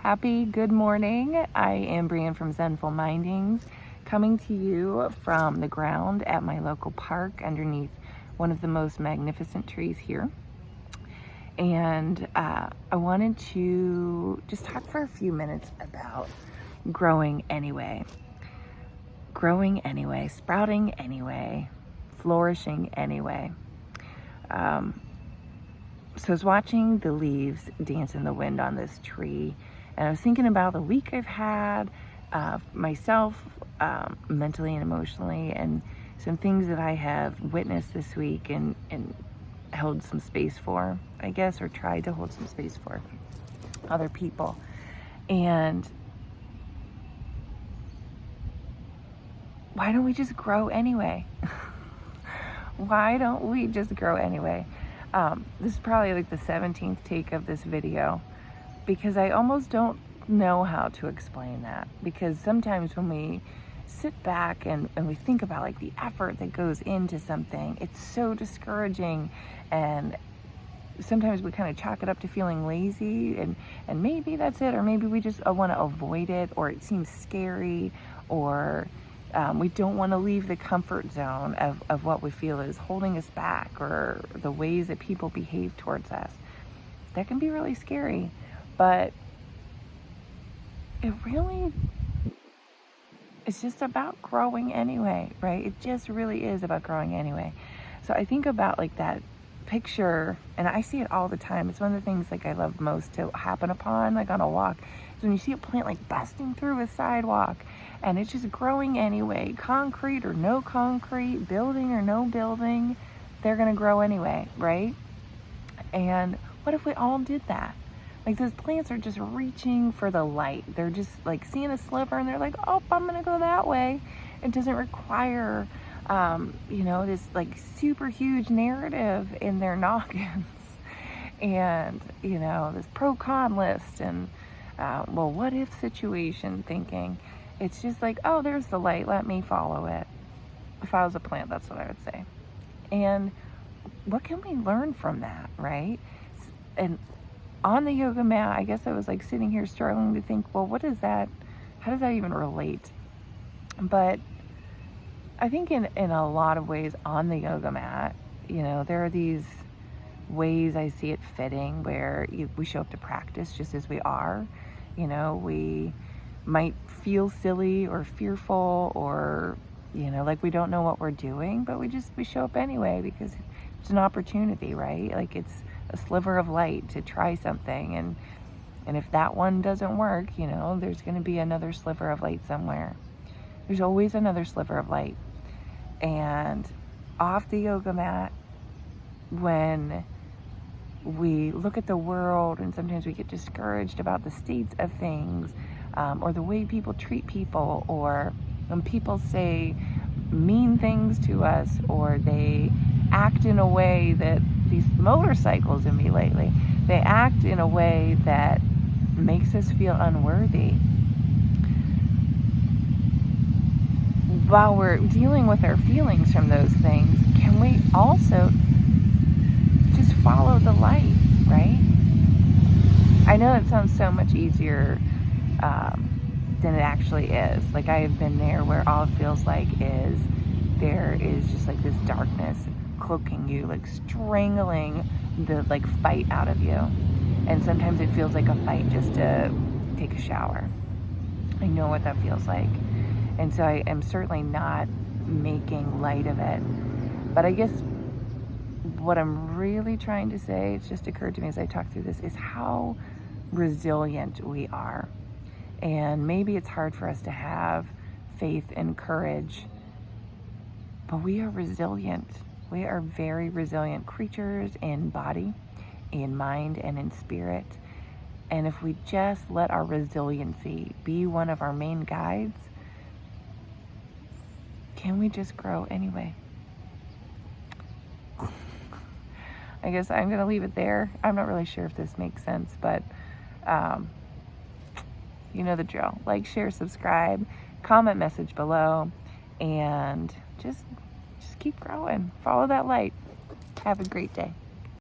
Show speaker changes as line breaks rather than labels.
Happy good morning. I am Brian from Zenful Mindings, coming to you from the ground at my local park underneath one of the most magnificent trees here. And I wanted to just talk for a few minutes about growing anyway. Growing anyway, sprouting anyway, flourishing anyway. So I was watching the leaves dance in the wind on this tree, and I was thinking about the week I've had myself, mentally and emotionally, and some things that I have witnessed this week and held some space for, I guess, or tried to hold some space for other people. And why don't we just grow anyway? Why don't we just grow anyway? This is probably like the 17th take of this video, because I almost don't know how to explain that. Because sometimes when we sit back and we think about like the effort that goes into something, it's so discouraging, and sometimes we kind of chalk it up to feeling lazy, and maybe that's it, or maybe we just want to avoid it, or it seems scary, or we don't want to leave the comfort zone of what we feel is holding us back, or the ways that people behave towards us. That can be really scary, but it's just about growing anyway, right? It just really is about growing anyway. So I think about like that picture, and I see it all the time. It's one of the things like I love most to happen upon, like on a walk, is when you see a plant like busting through a sidewalk, and it's just growing anyway. Concrete or no concrete, building or no building, they're gonna grow anyway, right? And what if we all did that? Like, those plants are just reaching for the light. They're just like seeing a sliver and they're like, oh, I'm gonna go that way. It doesn't require this like super huge narrative in their noggins and, this pro-con list and, well, what if situation thinking. It's just like, oh, there's the light, let me follow it. If I was a plant, that's what I would say. And what can we learn from that, right? And on the yoga mat, I guess I was like sitting here struggling to think, well, what is that? How does that even relate? But I think in a lot of ways on the yoga mat, there are these ways I see it fitting where we show up to practice just as we are. We might feel silly or fearful or, like we don't know what we're doing, but we show up anyway because it's an opportunity, right? Like it's a sliver of light to try something. And if that one doesn't work, there's going to be another sliver of light somewhere. There's always another sliver of light. And off the yoga mat, when we look at the world and sometimes we get discouraged about the states of things, or the way people treat people, or when people say mean things to us, or they act in a way that these motorcycles in me lately, they act in a way that makes us feel unworthy. While we're dealing with our feelings from those things, can we also just follow the light, right? I know it sounds so much easier than it actually is. Like, I have been there where all it feels like is there is just like this darkness cloaking you, like strangling the like fight out of you. And sometimes it feels like a fight just to take a shower. I know what that feels like. And so I am certainly not making light of it. But I guess what I'm really trying to say, it's just occurred to me as I talk through this, is how resilient we are. And maybe it's hard for us to have faith and courage, but we are resilient. We are very resilient creatures in body, in mind, and in spirit. And if we just let our resiliency be one of our main guides, can we just grow anyway? I guess I'm going to leave it there. I'm not really sure if this makes sense, but you know the drill. Like, share, subscribe, comment, message below, and just keep growing. Follow that light. Have a great day.